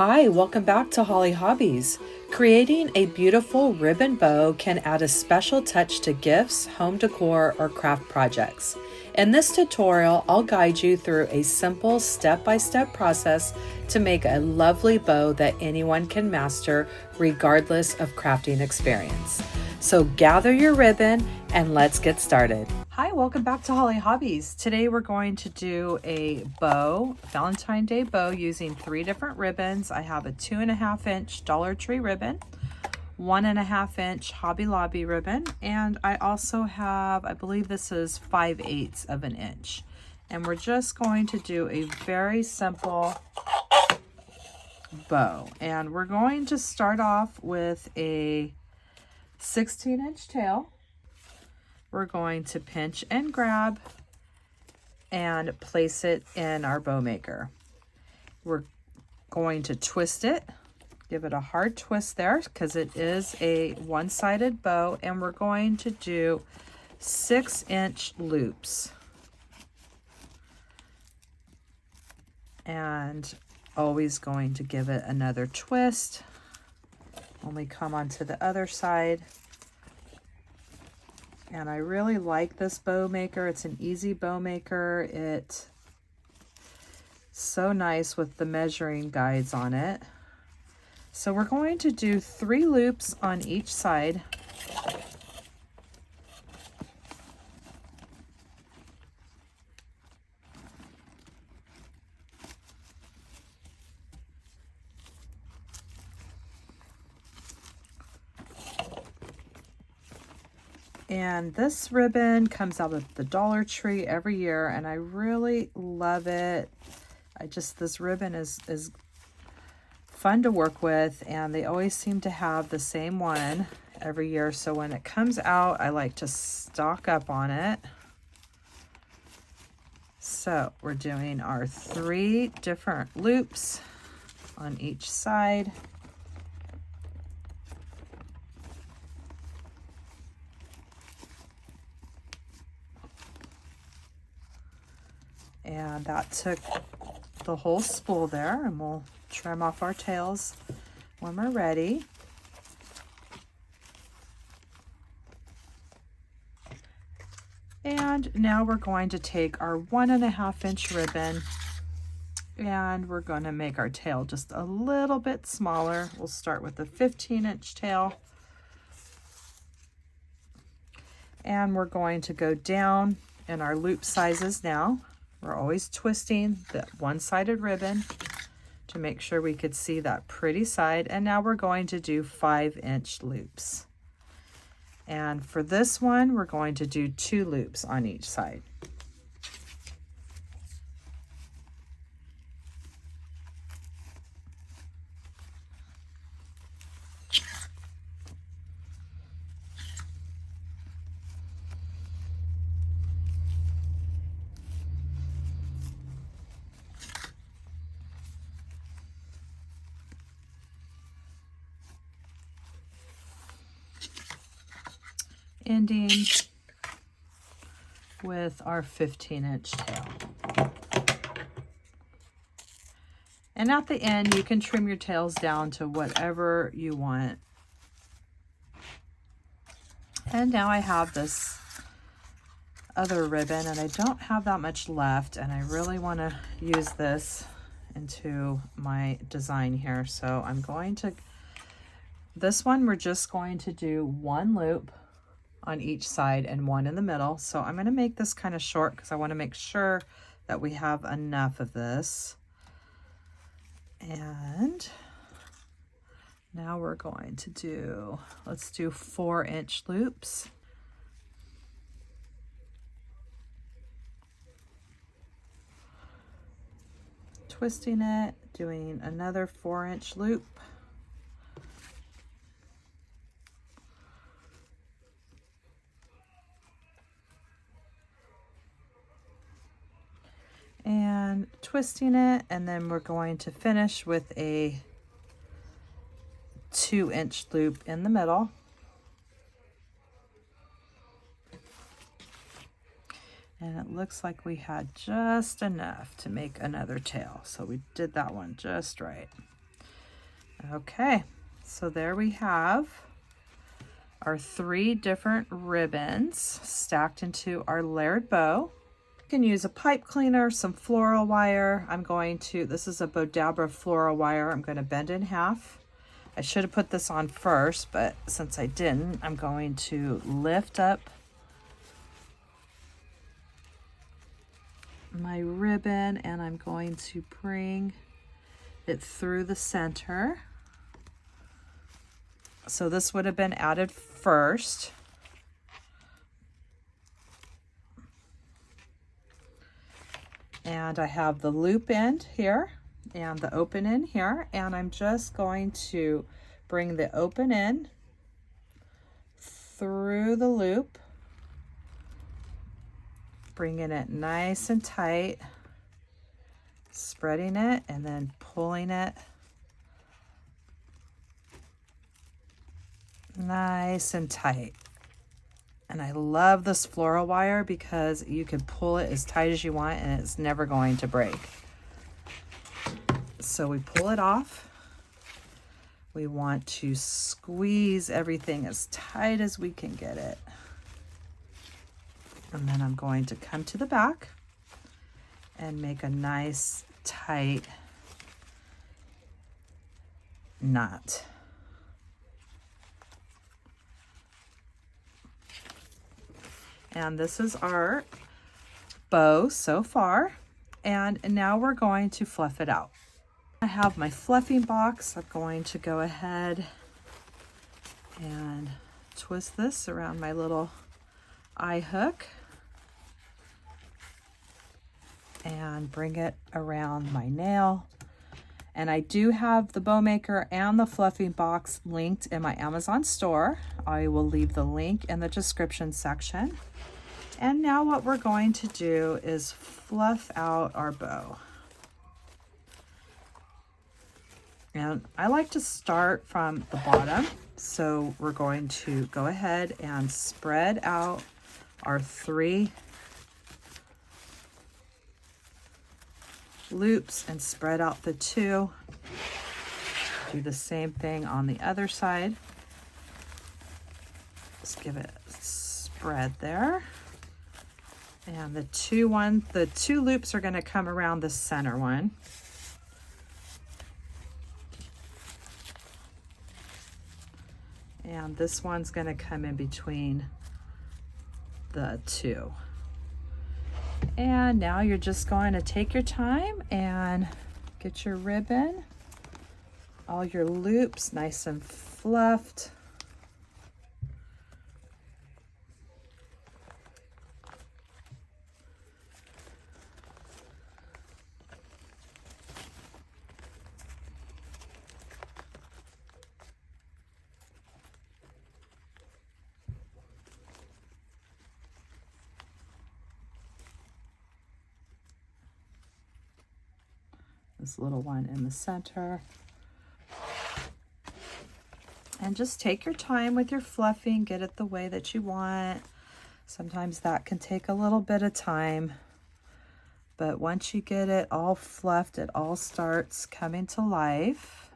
Hi, welcome back to Holly Hobbies. Creating a beautiful ribbon bow can add a special touch to gifts, home decor, or craft projects. In this tutorial, I'll guide you through a simple step-by-step process to make a lovely bow that anyone can master regardless of crafting experience. So gather your ribbon and let's get started. Hi, welcome back to Holly Hobbies. Today we're going to do a bow, Valentine's Day bow, using 3 different ribbons. I have a 2.5 inch Dollar Tree ribbon, 1.5 inch Hobby Lobby ribbon, and I also have, I believe this is 5/8 of an inch. And we're just going to do a very simple bow. And we're going to start off with a 16-inch tail. We're going to pinch and grab and place it in our bow maker. We're going to twist it, give it a hard twist there because it is a one-sided bow, and we're going to do 6-inch loops. And always going to give it another twist when we come onto the other side. And I really like this bow maker. It's an easy bow maker. It's so nice with the measuring guides on it. So we're going to do 3 loops on each side. And this ribbon comes out of the Dollar Tree every year, and I really love it. This ribbon is fun to work with, and they always seem to have the same one every year. So when it comes out, I like to stock up on it. So we're doing our 3 different loops on each side. And that took the whole spool there, and we'll trim off our tails when we're ready. And now we're going to take our 1.5 inch ribbon, and we're going to make our tail just a little bit smaller. We'll start with a 15-inch tail. And we're going to go down in our loop sizes now. We're always twisting the one-sided ribbon to make sure we could see that pretty side. And now we're going to do 5-inch loops. And for this one, we're going to do 2 loops on each side. Ending with our 15-inch tail. And at the end, you can trim your tails down to whatever you want. And now I have this other ribbon, and I don't have that much left, and I really want to use this into my design here. So I'm going to, this one, we're just going to do 1 loop on each side and 1 in the middle. So I'm going to make this kind of short because I want to make sure that we have enough of this. And now we're going to do, let's do 4-inch loops. Twisting it, doing another 4-inch loop. And twisting it, and then we're going to finish with a 2-inch loop in the middle. And it looks like we had just enough to make another tail, so we did that one just right. Okay, so there we have our 3 different ribbons stacked into our layered bow. You can use a pipe cleaner, some floral wire. This is a Bodabra floral wire. I'm going to bend in half. I should have put this on first, but since I didn't, I'm going to lift up my ribbon and I'm going to bring it through the center. So this would have been added first. And I have the loop end here and the open end here, and I'm just going to bring the open end through the loop, bringing it nice and tight, spreading it and then pulling it nice and tight. And I love this floral wire because you can pull it as tight as you want and it's never going to break. So we pull it off. We want to squeeze everything as tight as we can get it. And then I'm going to come to the back and make a nice tight knot. And this is our bow so far. And now we're going to fluff it out. I have my fluffing box. I'm going to go ahead and twist this around my little eye hook and bring it around my nail. And I do have the bow maker and the fluffing box linked in my Amazon store. I will leave the link in the description section. And now what we're going to do is fluff out our bow. And I like to start from the bottom. So we're going to go ahead and spread out our 3 loops and spread out the 2. Do the same thing on the other side. Just give it a spread there. And the 2 loops are going to come around the center one. And this one's going to come in between the 2. And now you're just going to take your time and get your ribbon, all your loops nice and fluffed. This little one in the center. And just take your time with your fluffing, get it the way that you want. Sometimes that can take a little bit of time, but once you get it all fluffed, it all starts coming to life.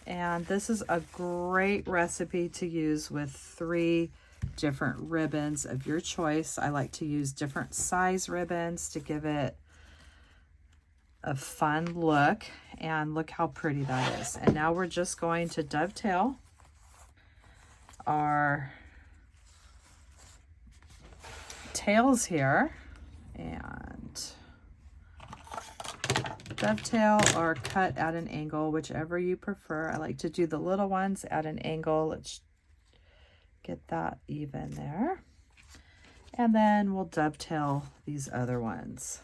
And this is a great recipe to use with 3 different ribbons of your choice. I like to use different size ribbons to give it a fun look, and look how pretty that is. And now we're just going to dovetail our tails here, and dovetail or cut at an angle, whichever you prefer. I like to do the little ones at an angle. Let's get that even there. And then we'll dovetail these other ones.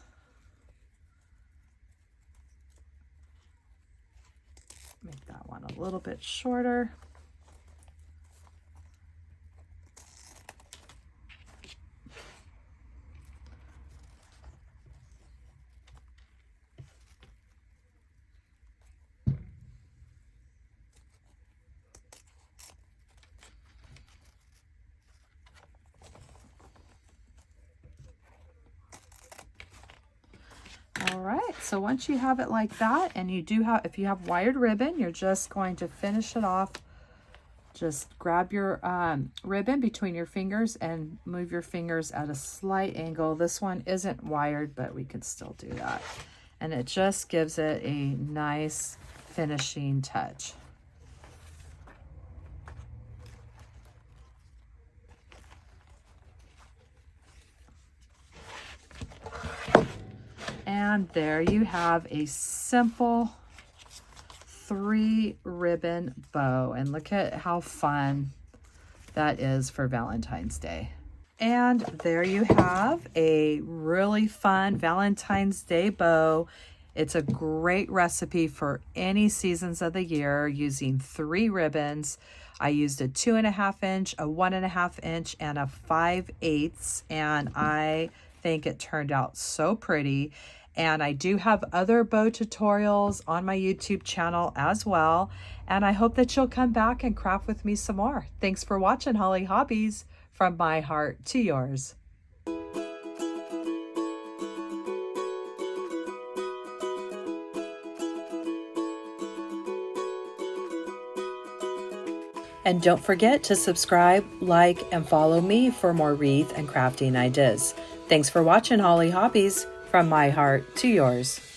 Make that one a little bit shorter. All right, so once you have it like that, and you do have, if you have wired ribbon, you're just going to finish it off. Just grab your ribbon between your fingers and move your fingers at a slight angle. This one isn't wired, but we can still do that. And it just gives it a nice finishing touch. And there you have a simple 3 ribbon bow, and look at how fun that is for Valentine's Day. And there you have a really fun Valentine's Day bow. It's a great recipe for any seasons of the year using 3 ribbons. I used a 2.5 inch, a 1.5 inch, and a 5/8, and I think it turned out so pretty. And I do have other bow tutorials on my YouTube channel as well. And I hope that you'll come back and craft with me some more. Thanks for watching Holly Hobbies, from my heart to yours. And don't forget to subscribe, like, and follow me for more wreath and crafting ideas. Thanks for watching Holly Hobbies, from my heart to yours.